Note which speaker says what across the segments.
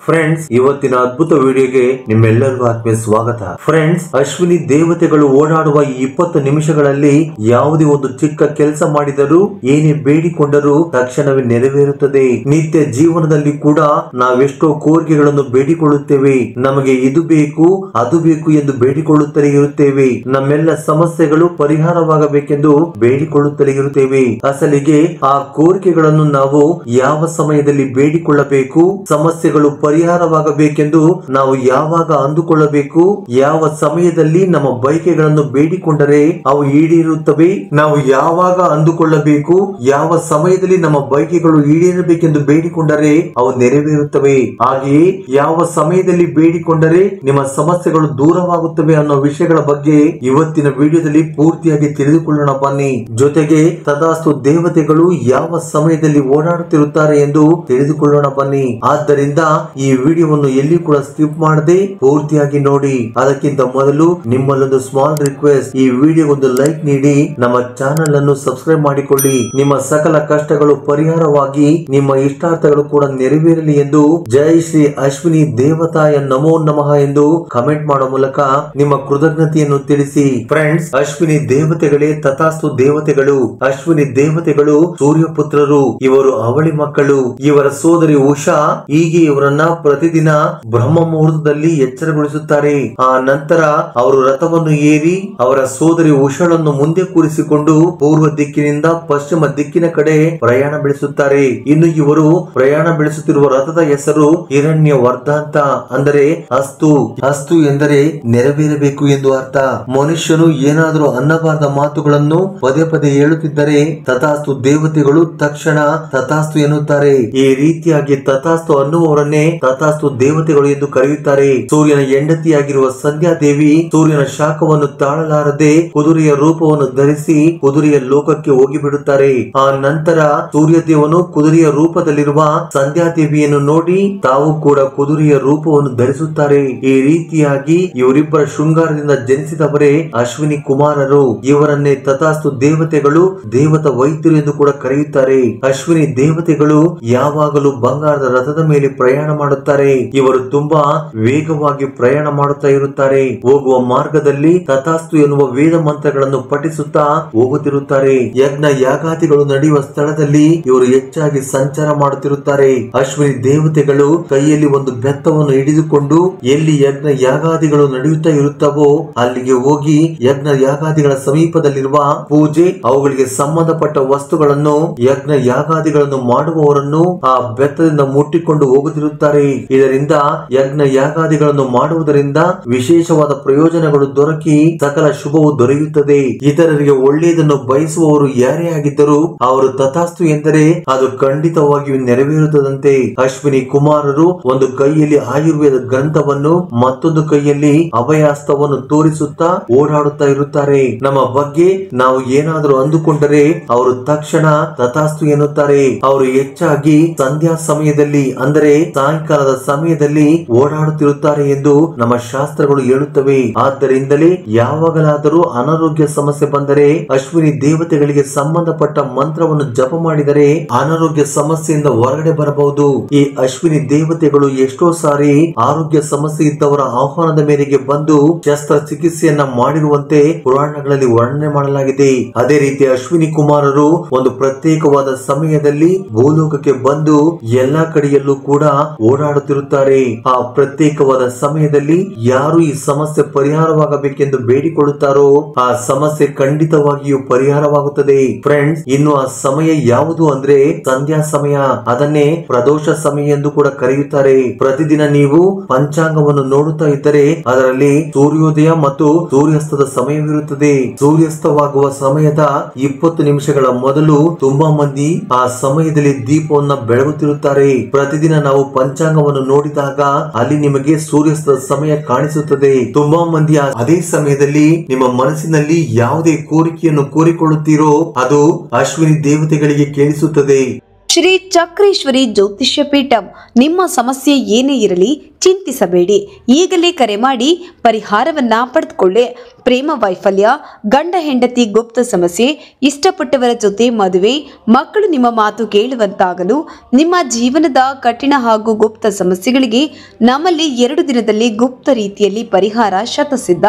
Speaker 1: Friends, ಇವತ್ತಿನ ಅದ್ಭುತ ವಿಡಿಯೋಗೆ ನಿಮ್ಮೆಲ್ಲರಿಗೂ ಆತ್ಮೀಯ ಸ್ವಾಗತ. ಫ್ರೆಂಡ್ಸ್, ಅಶ್ವಿನಿ ದೇವತೆಗಳು ಓಡಾಡುವ ಈ 20 ನಿಮಿಷಗಳಲ್ಲಿ ಯಾವುದೇ ಒಂದು ಚಿಕ್ಕ ಕೆಲಸ ಮಾಡಿದರೂ, ಏನೇ ಬೇಡಿಕೊಂಡರೂ ತಕ್ಷಣವೇ ನೆರವೇರುತ್ತದೆ. ನಿತ್ಯ ಜೀವನದಲ್ಲಿ ಕೂಡ ನಾವೆಷ್ಟೋ ಕೋರಿಕೆಗಳನ್ನು ಬೇಡಿಕೊಳ್ಳುತ್ತೇವೆ. ನಮಗೆ ಇದು ಬೇಕು, ಅದು ಬೇಕು ಎಂದು ಬೇಡಿಕೊಳ್ಳುತ್ತಲೇ ಇರುತ್ತೇವೆ. ನಮ್ಮೆಲ್ಲ ಸಮಸ್ಯೆಗಳು ಪರಿಹಾರವಾಗಬೇಕೆಂದು ಬೇಡಿಕೊಳ್ಳುತ್ತಲೇ ಇರುತ್ತೇವೆ. ಅಸಲಿಗೆ ಆ ಕೋರಿಕೆಗಳನ್ನು ನಾವು ಯಾವ ಸಮಯದಲ್ಲಿ ಬೇಡಿಕೊಳ್ಳಬೇಕು, ಸಮಸ್ಯೆಗಳು ಪರಿಹಾರವಾಗಬೇಕೆಂದು ನಾವು ಯಾವಾಗ ಅಂದುಕೊಳ್ಳಬೇಕು, ಯಾವ ಸಮಯದಲ್ಲಿ ನಮ್ಮ ಬಯಕೆಗಳನ್ನು ಬೇಡಿಕೊಂಡರೆ ಅವು ಈಡೇರುತ್ತವೆ, ನಾವು ಯಾವಾಗ ಅಂದುಕೊಳ್ಳಬೇಕು, ಯಾವ ಸಮಯದಲ್ಲಿ ನಮ್ಮ ಬಯಕೆಗಳು ಈಡೇರಬೇಕೆಂದು ಬೇಡಿಕೊಂಡರೆ ಅವು ನೆರವೇರುತ್ತವೆ, ಹಾಗೆಯೇ ಯಾವ ಸಮಯದಲ್ಲಿ ಬೇಡಿಕೊಂಡರೆ ನಿಮ್ಮ ಸಮಸ್ಯೆಗಳು ದೂರವಾಗುತ್ತವೆ ಅನ್ನೋ ವಿಷಯಗಳ ಬಗ್ಗೆ ಇವತ್ತಿನ ವಿಡಿಯೋದಲ್ಲಿ ಪೂರ್ತಿಯಾಗಿ ತಿಳಿದುಕೊಳ್ಳೋಣ ಬನ್ನಿ. ಜೊತೆಗೆ ತಥಾಸ್ತು ದೇವತೆಗಳು ಯಾವ ಸಮಯದಲ್ಲಿ ಓಡಾಡುತ್ತಿರುತ್ತಾರೆ ಎಂದು ತಿಳಿದುಕೊಳ್ಳೋಣ ಬನ್ನಿ. ಆದ್ದರಿಂದ ಈ ವಿಡಿಯೋವನ್ನು ಎಲ್ಲಿ ಕೂಡ ಸ್ಕಿಪ್ ಮಾಡದೆ ಪೂರ್ತಿಯಾಗಿ ನೋಡಿ. ಅದಕ್ಕಿಂತ ಮೊದಲು ನಿಮ್ಮಲ್ಲೊಂದು ಸ್ಮಾಲ್ ರಿಕ್ವೆಸ್ಟ್, ಈ ವಿಡಿಯೋ ಒಂದು ಲೈಕ್ ನೀಡಿ ನಮ್ಮ ಚಾನೆಲ್ ಅನ್ನು ಸಬ್ಸ್ಕ್ರೈಬ್ ಮಾಡಿಕೊಳ್ಳಿ. ನಿಮ್ಮ ಸಕಲ ಕಷ್ಟಗಳು ಪರಿಹಾರವಾಗಿ ನಿಮ್ಮ ಇಷ್ಟಾರ್ಥಗಳು ಕೂಡ ನೆರವೇರಲಿ ಎಂದು ಜೈ ಶ್ರೀ ಅಶ್ವಿನಿ ದೇವತಾಯ ನಮೋ ನಮಃ ಎಂದು ಕಮೆಂಟ್ ಮಾಡೋ ಮೂಲಕ ನಿಮ್ಮ ಕೃತಜ್ಞತೆಯನ್ನು ತಿಳಿಸಿ. ಫ್ರೆಂಡ್ಸ್, ಅಶ್ವಿನಿ ದೇವತೆಗಳೇ ತಥಾಸ್ತು ದೇವತೆಗಳು. ಅಶ್ವಿನಿ ದೇವತೆಗಳು ಸೂರ್ಯಪುತ್ರರು. ಇವರು ಅವಳಿ ಮಕ್ಕಳು. ಇವರ ಸೋದರಿ ಉಷಾ ಹೀಗೆ ಇವರನ್ನ ಪ್ರತಿದಿನ ಬ್ರಹ್ಮ ಮುಹೂರ್ತದಲ್ಲಿ ಎಚ್ಚರಗೊಳಿಸುತ್ತಾರೆ. ಆ ನಂತರ ಅವರು ರಥವನ್ನು ಏರಿ ಅವರ ಸೋದರಿ ಉಷಳನ್ನು ಮುಂದೆ ಕೂರಿಸಿಕೊಂಡು ಪೂರ್ವ ದಿಕ್ಕಿನಿಂದ ಪಶ್ಚಿಮ ದಿಕ್ಕಿನ ಕಡೆ ಪ್ರಯಾಣ ಬೆಳೆಸುತ್ತಾರೆ. ಇನ್ನು ಇವರು ಪ್ರಯಾಣ ಬೆಳೆಸುತ್ತಿರುವ ರಥದ ಹೆಸರು ಹಿರಣ್ಯ ವರ್ಧಾಂತ, ಅಂದರೆ ಅಸ್ತು. ಅಸ್ತು ಎಂದರೆ ನೆರವೇರಬೇಕು ಎಂದು ಅರ್ಥ. ಮನುಷ್ಯನು ಏನಾದರೂ ಅನ್ನಬಾರದ ಮಾತುಗಳನ್ನು ಪದೇ ಪದೇ ಹೇಳುತ್ತಿದ್ದರೆ ತಥಾಸ್ತು ದೇವತೆಗಳು ತಕ್ಷಣ ತಥಾಸ್ತು ಎನ್ನುತ್ತಾರೆ. ಈ ರೀತಿಯಾಗಿ ತಥಾಸ್ತು ಅನ್ನುವವರನ್ನೇ ತಥಾಸ್ತು ದೇವತೆಗಳು ಎಂದು ಕರೆಯುತ್ತಾರೆ. ಸೂರ್ಯನ ಹೆಂಡತಿಯಾಗಿರುವ ಸಂಧ್ಯಾ ದೇವಿ ಸೂರ್ಯನ ಶಾಖವನ್ನು ತಾಳಲಾರದೆ ಕುದುರೆಯ ರೂಪವನ್ನು ಧರಿಸಿ ಕುದುರೆಯ ಲೋಕಕ್ಕೆ ಹೋಗಿಬಿಡುತ್ತಾರೆ. ಆ ನಂತರ ಸೂರ್ಯ ದೇವನು ಕುದುರೆಯ ರೂಪದಲ್ಲಿರುವ ಸಂಧ್ಯಾ ದೇವಿಯನ್ನು ನೋಡಿ ತಾವು ಕೂಡ ಕುದುರೆಯ ರೂಪವನ್ನು ಧರಿಸುತ್ತಾರೆ. ಈ ರೀತಿಯಾಗಿ ಇವರಿಬ್ಬರ ಶೃಂಗಾರದಿಂದ ಜನಿಸಿದವರೇ ಅಶ್ವಿನಿ ಕುಮಾರರು. ಇವರನ್ನೇ ತಥಾಸ್ತು ದೇವತೆಗಳು ದೇವತಾ ವೈದ್ಯರು ಎಂದು ಕೂಡ ಕರೆಯುತ್ತಾರೆ. ಅಶ್ವಿನಿ ದೇವತೆಗಳು ಯಾವಾಗಲೂ ಬಂಗಾರದ ರಥದ ಮೇಲೆ ಪ್ರಯಾಣ ಮಾಡುತ್ತಾರೆ. ಇವರು ತುಂಬಾ ವೇಗವಾಗಿ ಪ್ರಯಾಣ ಮಾಡುತ್ತಾ ಇರುತ್ತಾರೆ. ಹೋಗುವ ಮಾರ್ಗದಲ್ಲಿ ತಥಾಸ್ತು ಎನ್ನುವ ವೇದ ಮಂತ್ರಗಳನ್ನು ಪಠಿಸುತ್ತಾ ಹೋಗುತ್ತಿರುತ್ತಾರೆ. ಯಜ್ಞ ಯಾಗಾದಿಗಳು ನಡೆಯುವ ಸ್ಥಳದಲ್ಲಿ ಇವರು ಹೆಚ್ಚಾಗಿ ಸಂಚಾರ ಮಾಡುತ್ತಿರುತ್ತಾರೆ. ಅಶ್ವಿನಿ ದೇವತೆಗಳು ಕೈಯಲ್ಲಿ ಒಂದು ಬೆತ್ತವನ್ನು ಹಿಡಿದುಕೊಂಡು ಎಲ್ಲಿ ಯಜ್ಞ ಯಾಗಾದಿಗಳು ನಡೆಯುತ್ತಾ ಇರುತ್ತವೋ ಅಲ್ಲಿಗೆ ಹೋಗಿ ಯಜ್ಞ ಯಾಗಾದಿಗಳ ಸಮೀಪದಲ್ಲಿರುವ ಪೂಜೆ, ಅವುಗಳಿಗೆ ಸಂಬಂಧಪಟ್ಟ ವಸ್ತುಗಳನ್ನು, ಯಜ್ಞ ಯಾಗಾದಿಗಳನ್ನು ಮಾಡುವವರನ್ನು ಆ ಬೆತ್ತದಿಂದ ಮುಟ್ಟಿಕೊಂಡು ಹೋಗುತ್ತಿರುತ್ತಾರೆ. ಇದರಿಂದ ಯಜ್ಞ ಯಾಗಾದಿಗಳನ್ನು ಮಾಡುವುದರಿಂದ ವಿಶೇಷವಾದ ಪ್ರಯೋಜನಗಳು ದೊರಕಿ ಸಕಲ ಶುಭವು ದೊರೆಯುತ್ತದೆ. ಇತರರಿಗೆ ಒಳ್ಳೆಯದನ್ನು ಬಯಸುವವರು ಯಾರೇ ಆಗಿದ್ದರೂ ಅವರು ತಥಾಸ್ತು ಎಂದರೆ ಅದು ಖಂಡಿತವಾಗಿಯೂ ನೆರವೇರುತ್ತದಂತೆ. ಅಶ್ವಿನಿ ಕುಮಾರರು ಒಂದು ಕೈಯಲ್ಲಿ ಆಯುರ್ವೇದ ಗ್ರಂಥವನ್ನು, ಮತ್ತೊಂದು ಕೈಯಲ್ಲಿ ಅಭಯಾಸ್ತವನ್ನು ತೋರಿಸುತ್ತಾ ಓಡಾಡುತ್ತಾ ಇರುತ್ತಾರೆ. ನಮ್ಮ ಬಗ್ಗೆ ನಾವು ಏನಾದರೂ ಅಂದುಕೊಂಡರೆ ಅವರು ತಕ್ಷಣ ತಥಾಸ್ತು ಎನ್ನುತ್ತಾರೆ. ಅವರು ಹೆಚ್ಚಾಗಿ ಸಂಧ್ಯಾ ಸಮಯದಲ್ಲಿ, ಅಂದರೆ ಸಾಯಂಕಾಲದ ಸಮಯದಲ್ಲಿ ಓಡಾಡುತ್ತಿರುತ್ತಾರೆ ಎಂದು ನಮ್ಮ ಶಾಸ್ತ್ರಗಳು ಹೇಳುತ್ತವೆ. ಆದ್ದರಿಂದಲೇ ಯಾವಾಗಲಾದರೂ ಅನಾರೋಗ್ಯ ಸಮಸ್ಯೆ ಬಂದರೆ ಅಶ್ವಿನಿ ದೇವತೆಗಳಿಗೆ ಸಂಬಂಧಪಟ್ಟ ಮಂತ್ರವನ್ನು ಜಪ ಮಾಡಿದರೆ ಅನಾರೋಗ್ಯ ಸಮಸ್ಯೆಯಿಂದ ಹೊರಗಡೆ ಬರಬಹುದು. ಈ ಅಶ್ವಿನಿ ದೇವತೆಗಳು ಎಷ್ಟೋ ಸಾರಿ ಆರೋಗ್ಯ ಸಮಸ್ಯೆ ಇದ್ದವರ ಆಹ್ವಾನದ ಮೇರೆಗೆ ಬಂದು ಶಸ್ತ್ರಚಿಕಿತ್ಸೆಯನ್ನ ಮಾಡಿರುವಂತೆ ಪುರಾಣಗಳಲ್ಲಿ ವರ್ಣನೆ ಮಾಡಲಾಗಿದೆ. ಅದೇ ರೀತಿ ಅಶ್ವಿನಿ ಕುಮಾರರು ಒಂದು ಪ್ರತ್ಯೇಕವಾದ ಸಮಯದಲ್ಲಿ ಭೂಲೋಕಕ್ಕೆ ಬಂದು ಎಲ್ಲಾ ಕಡೆಯಲ್ಲೂ ಕೂಡ ಓಡಾಡುತ್ತಿರುತ್ತಾರೆ. ಆ ಪ್ರತ್ಯೇಕವಾದ ಸಮಯದಲ್ಲಿ ಯಾರು ಈ ಸಮಸ್ಯೆ ಪರಿಹಾರವಾಗಬೇಕೆಂದು ಬೇಡಿಕೊಳ್ಳುತ್ತಾರೋ ಆ ಸಮಸ್ಯೆ ಖಂಡಿತವಾಗಿಯೂ ಪರಿಹಾರವಾಗುತ್ತದೆ. ಫ್ರೆಂಡ್ಸ್, ಇನ್ನು ಆ ಸಮಯ ಯಾವುದು ಅಂದ್ರೆ ಸಂಧ್ಯಾ ಸಮಯ. ಅದನ್ನೇ ಪ್ರದೋಷ ಸಮಯ ಎಂದು ಕೂಡ ಕರೆಯುತ್ತಾರೆ. ಪ್ರತಿದಿನ ನೀವು ಪಂಚಾಂಗವನ್ನು ನೋಡುತ್ತಾ ಇದ್ದರೆ ಅದರಲ್ಲಿ ಸೂರ್ಯೋದಯ ಮತ್ತು ಸೂರ್ಯಾಸ್ತದ ಸಮಯವಿರುತ್ತದೆ. ಸೂರ್ಯಾಸ್ತವಾಗುವ ಸಮಯದ 20 ನಿಮಿಷಗಳ ಮೊದಲು ತುಂಬಾ ಮಂದಿ ಆ ಸಮಯದಲ್ಲಿ ದೀಪವನ್ನ ಬೆಳಗುತ್ತಿರುತ್ತಾರೆ. ಪ್ರತಿದಿನ ನಾವು ಪಂಚಾಂಗವನ್ನು ನೋಡಿದಾಗ ಅಲ್ಲಿ ನಿಮಗೆ ಸೂರ್ಯಾಸ್ತದ ಸಮಯ ಕಾಣಿಸುತ್ತದೆ. ತುಂಬಾ ಮಂದಿ ಅದೇ ಸಮಯದಲ್ಲಿ ನಿಮ್ಮ ಮನಸ್ಸಿನಲ್ಲಿ ಯಾವುದೇ ಕೋರಿಕೆಯನ್ನು ಕೋರಿಕೊಳ್ಳುತ್ತೀರೋ ಅದು ಅಶ್ವಿನಿ ದೇವತೆಗಳಿಗೆ ಕೇಳಿಸುತ್ತದೆ.
Speaker 2: ಶ್ರೀ ಚಕ್ರೇಶ್ವರಿ ಜ್ಯೋತಿಷ್ಯ ಪೀಠಂ. ನಿಮ್ಮ ಸಮಸ್ಯೆ ಏನೇ ಇರಲಿ ಚಿಂತಿಸಬೇಡಿ, ಈಗಲೇ ಕರೆ ಮಾಡಿ ಪರಿಹಾರವನ್ನ ಪಡೆದುಕೊಳ್ಳಿ. ಪ್ರೇಮ ವೈಫಲ್ಯ, ಗಂಡ ಹೆಂಡತಿ ಗುಪ್ತ ಸಮಸ್ಯೆ, ಇಷ್ಟಪಟ್ಟವರ ಜೊತೆ ಮದುವೆ, ಮಕ್ಕಳು ನಿಮ್ಮ ಮಾತು ಕೇಳುವಂತಾಗಲು, ನಿಮ್ಮ ಜೀವನದ ಕಠಿಣ ಹಾಗೂ ಗುಪ್ತ ಸಮಸ್ಯೆಗಳಿಗೆ ನಮ್ಮಲ್ಲಿ 2 ದಿನದಲ್ಲಿ ಗುಪ್ತ ರೀತಿಯಲ್ಲಿ ಪರಿಹಾರ ಶತಸಿದ್ಧ.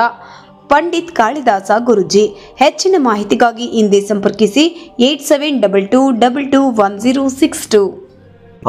Speaker 2: ಪಂಡಿತ್ ಕಾಳಿದಾಸ ಗುರುಜಿ. ಹೆಚ್ಚಿನ ಮಾಹಿತಿಗಾಗಿ ಹಿಂದೆ ಸಂಪರ್ಕಿಸಿ 8722221062.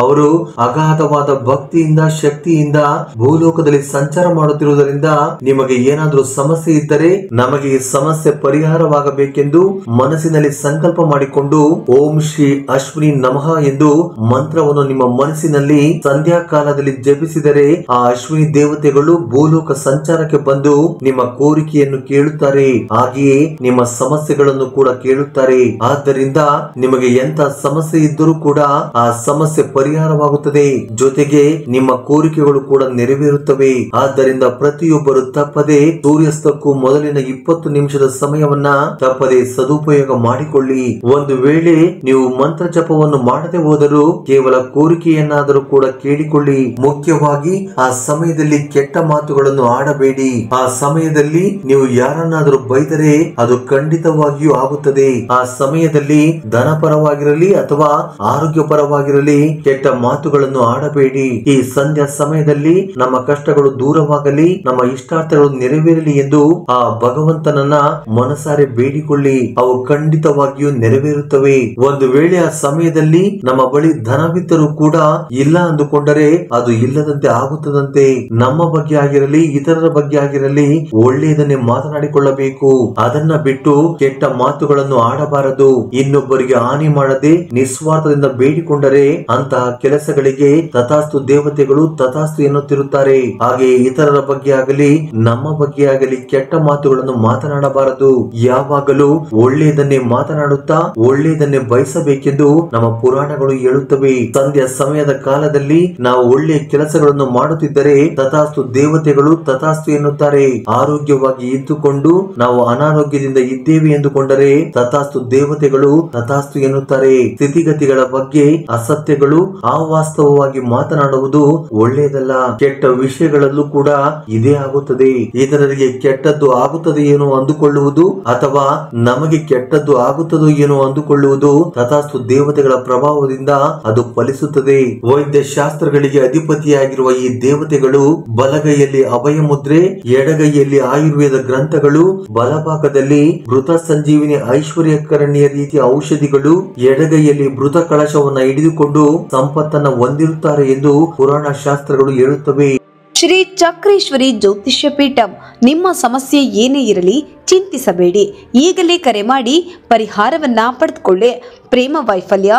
Speaker 1: ಅವರು ಅಗಾಧವಾದ ಭಕ್ತಿಯಿಂದ ಶಕ್ತಿಯಿಂದ ಭೂಲೋಕದಲ್ಲಿ ಸಂಚಾರ ಮಾಡುತ್ತಿರುವುದರಿಂದ ನಿಮಗೆ ಏನಾದರೂ ಸಮಸ್ಯೆ ಇದ್ದರೆ ನಮಗೆ ಈ ಸಮಸ್ಯೆ ಪರಿಹಾರವಾಗಬೇಕೆಂದು ಮನಸ್ಸಿನಲ್ಲಿ ಸಂಕಲ್ಪ ಮಾಡಿಕೊಂಡು ಓಂ ಶ್ರೀ ಅಶ್ವಿನಿ ನಮಃ ಎಂದು ಮಂತ್ರವನ್ನು ನಿಮ್ಮ ಮನಸ್ಸಿನಲ್ಲಿ ಸಂಧ್ಯಾ ಕಾಲದಲ್ಲಿ ಜಪಿಸಿದರೆ ಆ ಅಶ್ವಿನಿ ದೇವತೆಗಳು ಭೂಲೋಕ ಸಂಚಾರಕ್ಕೆ ಬಂದು ನಿಮ್ಮ ಕೋರಿಕೆಯನ್ನು ಕೇಳುತ್ತಾರೆ, ಹಾಗೆಯೇ ನಿಮ್ಮ ಸಮಸ್ಯೆಗಳನ್ನು ಕೂಡ ಕೇಳುತ್ತಾರೆ. ಆದ್ದರಿಂದ ನಿಮಗೆ ಎಂತ ಸಮಸ್ಯೆ ಇದ್ದರೂ ಕೂಡ ಆ ಸಮಸ್ಯೆ ಪರಿಹಾರವಾಗುತ್ತದೆ, ಜೊತೆಗೆ ನಿಮ್ಮ ಕೋರಿಕೆಗಳು ಕೂಡ ನೆರವೇರುತ್ತವೆ. ಆದ್ದರಿಂದ ಪ್ರತಿಯೊಬ್ಬರು ತಪ್ಪದೆ ಸೂರ್ಯಾಸ್ತಕ್ಕೂ ಮೊದಲಿನ 20 ನಿಮಿಷದ ಸಮಯವನ್ನ ತಪ್ಪದೆ ಸದುಪಯೋಗ ಮಾಡಿಕೊಳ್ಳಿ. ಒಂದು ವೇಳೆ ನೀವು ಮಂತ್ರ ಜಪವನ್ನು ಮಾಡದೆ ಹೋದರೂ ಕೇವಲ ಕೋರಿಕೆಯನ್ನಾದರೂ ಕೂಡ ಕೇಳಿಕೊಳ್ಳಿ. ಮುಖ್ಯವಾಗಿ ಆ ಸಮಯದಲ್ಲಿ ಕೆಟ್ಟ ಮಾತುಗಳನ್ನು ಆಡಬೇಡಿ. ಆ ಸಮಯದಲ್ಲಿ ನೀವು ಯಾರನ್ನಾದರೂ ಬೈದರೆ ಅದು ಖಂಡಿತವಾಗಿಯೂ ಆಗುತ್ತದೆ. ಆ ಸಮಯದಲ್ಲಿ ಧನ ಪರವಾಗಿರಲಿ ಅಥವಾ ಆರೋಗ್ಯ ಪರವಾಗಿರಲಿ ಕೆಟ್ಟ ಮಾತುಗಳನ್ನು ಆಡಬೇಡಿ. ಈ ಸಂಧ್ಯಾ ಸಮಯದಲ್ಲಿ ನಮ್ಮ ಕಷ್ಟಗಳು ದೂರವಾಗಲಿ, ನಮ್ಮ ಇಷ್ಟಾರ್ಥಗಳು ನೆರವೇರಲಿ ಎಂದು ಆ ಭಗವಂತನನ್ನ ಮನಸಾರೆ ಬೇಡಿಕೊಳ್ಳಿ. ಅವು ಖಂಡಿತವಾಗಿಯೂ ನೆರವೇರುತ್ತವೆ. ಒಂದು ವೇಳೆ ಆ ಸಮಯದಲ್ಲಿ ನಮ್ಮ ಬಳಿ ಧನವಿದ್ದರೂ ಕೂಡ ಇಲ್ಲ ಅಂದುಕೊಂಡರೆ ಅದು ಇಲ್ಲದಂತೆ ಆಗುತ್ತದಂತೆ. ನಮ್ಮ ಬಗ್ಗೆ ಆಗಿರಲಿ ಇತರರ ಬಗ್ಗೆ ಆಗಿರಲಿ ಒಳ್ಳೆಯದನ್ನೇ ಮಾತನಾಡಿಕೊಳ್ಳಬೇಕು. ಅದನ್ನ ಬಿಟ್ಟು ಕೆಟ್ಟ ಮಾತುಗಳನ್ನು ಆಡಬಾರದು. ಇನ್ನೊಬ್ಬರಿಗೆ ಹಾನಿ ಮಾಡದೆ ನಿಸ್ವಾರ್ಥದಿಂದ ಬೇಡಿಕೊಂಡರೆ ಅಂತಹ ಕೆಲಸಗಳಿಗೆ ತಥಾಸ್ತು ದೇವತೆಗಳು ತಥಾಸ್ತು ಎನ್ನುತ್ತಿರುತ್ತಾರೆ. ಹಾಗೆ ಇತರರ ಬಗ್ಗೆ ಆಗಲಿ ನಮ್ಮ ಬಗ್ಗೆ ಆಗಲಿ ಕೆಟ್ಟ ಮಾತುಗಳನ್ನು ಮಾತನಾಡಬಾರದು. ಯಾವಾಗಲೂ ಒಳ್ಳೆಯದನ್ನೇ ಮಾತನಾಡುತ್ತಾ ಒಳ್ಳೆಯದನ್ನೇ ಬಯಸಬೇಕೆಂದು ನಮ್ಮ ಪುರಾಣಗಳು ಹೇಳುತ್ತವೆ. ಸಂಧ್ಯಾ ಸಮಯದ ಕಾಲದಲ್ಲಿ ನಾವು ಒಳ್ಳೆಯ ಕೆಲಸಗಳನ್ನು ಮಾಡುತ್ತಿದ್ದರೆ ತಥಾಸ್ತು ದೇವತೆಗಳು ತಥಾಸ್ತು ಎನ್ನುತ್ತಾರೆ. ಆರೋಗ್ಯವಾಗಿ ಇದ್ದುಕೊಂಡು ನಾವು ಅನಾರೋಗ್ಯದಿಂದ ಇದ್ದೇವೆ ಎಂದುಕೊಂಡರೆ ತಥಾಸ್ತು ದೇವತೆಗಳು ತಥಾಸ್ತು ಎನ್ನುತ್ತಾರೆ. ಸ್ಥಿತಿಗತಿಗಳ ಬಗ್ಗೆ ಅಸತ್ಯಗಳು ಅವಾಸ್ತವವಾಗಿ ಮಾತನಾಡುವುದು ಒಳ್ಳೆಯದಲ್ಲ. ಕೆಟ್ಟ ವಿಷಯಗಳಲ್ಲೂ ಕೂಡ ಇದೇ ಆಗುತ್ತದೆ. ಇತರರಿಗೆ ಕೆಟ್ಟದ್ದು ಆಗುತ್ತದೆ ಏನೋ ಅಂದುಕೊಳ್ಳುವುದು ಅಥವಾ ನಮಗೆ ಕೆಟ್ಟದ್ದು ಆಗುತ್ತದೋ ಏನೋ ಅಂದುಕೊಳ್ಳುವುದು ತಥಾಸ್ತು ದೇವತೆಗಳ ಪ್ರಭಾವದಿಂದ ಅದು ಫಲಿಸುತ್ತದೆ. ವೈದ್ಯ ಶಾಸ್ತ್ರಗಳಿಗೆ ಅಧಿಪತಿಯಾಗಿರುವ ಈ ದೇವತೆಗಳು ಬಲಗೈಯಲ್ಲಿ ಅಭಯ ಮುದ್ರೆ, ಎಡಗೈಯಲ್ಲಿ ಆಯುರ್ವೇದ ಗ್ರಂಥಗಳು, ಬಲಭಾಗದಲ್ಲಿ ಮೃತ ಸಂಜೀವಿನಿ ಐಶ್ವರ್ಯಕರಣಿಯ ರೀತಿಯ ಔಷಧಿಗಳು, ಎಡಗೈಯಲ್ಲಿ ಮೃತ ಕಳಶವನ್ನ ಹಿಡಿದುಕೊಂಡು ಸಂಪತ್ತನ್ನ ಹೊಂದಿರುತ್ತಾರೆ ಎಂದು ಪುರಾಣ ಶಾಸ್ತ್ರಗಳು ಹೇಳುತ್ತವೆ.
Speaker 2: ಶ್ರೀ ಚಕ್ರೇಶ್ವರಿ ಜ್ಯೋತಿಷ್ಯ ಪೀಠಂ. ನಿಮ್ಮ ಸಮಸ್ಯೆ ಏನೇ ಇರಲಿ ಚಿಂತಿಸಬೇಡಿ, ಈಗಲೇ ಕರೆ ಮಾಡಿ ಪರಿಹಾರವನ್ನ ಪಡೆದುಕೊಳ್ಳಿ. ಪ್ರೇಮ ವೈಫಲ್ಯ,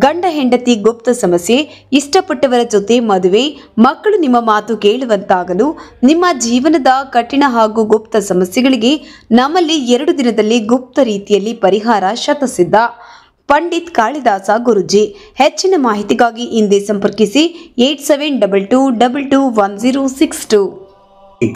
Speaker 2: ಗಂಡ ಹೆಂಡತಿ ಗುಪ್ತ ಸಮಸ್ಯೆ, ಇಷ್ಟಪಟ್ಟವರ ಜೊತೆ ಮದುವೆ, ಮಕ್ಕಳು ನಿಮ್ಮ ಮಾತು ಕೇಳುವಂತಾಗಲು, ನಿಮ್ಮ ಜೀವನದ ಕಠಿಣ ಹಾಗೂ ಗುಪ್ತ ಸಮಸ್ಯೆಗಳಿಗೆ ನಮ್ಮಲ್ಲಿ 2 ದಿನದಲ್ಲಿ ಗುಪ್ತ ರೀತಿಯಲ್ಲಿ ಪರಿಹಾರ ಶತಸಿದ್ಧ. ಪಂಡಿತ್ ಕಾಳಿದಾಸ ಗುರುಜಿ. ಹೆಚ್ಚಿನ ಮಾಹಿತಿಗಾಗಿ ಹಿಂದೆ ಸಂಪರ್ಕಿಸಿ 8722221062.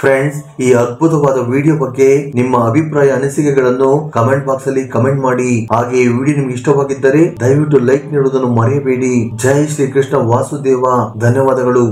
Speaker 1: ಫ್ರೆಂಡ್ಸ್, ಈ ಅದ್ಭುತವಾದ ವಿಡಿಯೋ ಬಗ್ಗೆ ನಿಮ್ಮ ಅಭಿಪ್ರಾಯ ಅನಿಸಿಕೆಗಳನ್ನು ಕಮೆಂಟ್ ಬಾಕ್ಸ್ ಅಲ್ಲಿ ಕಮೆಂಟ್ ಮಾಡಿ. ಹಾಗೆ ಈ ವಿಡಿಯೋ ನಿಮ್ಗೆ ಇಷ್ಟವಾಗಿದ್ದರೆ ದಯವಿಟ್ಟು ಲೈಕ್ ನೀಡುವುದನ್ನು ಮರೆಯಬೇಡಿ. ಜೈ ಶ್ರೀ ಕೃಷ್ಣ ವಾಸುದೇವ. ಧನ್ಯವಾದಗಳು.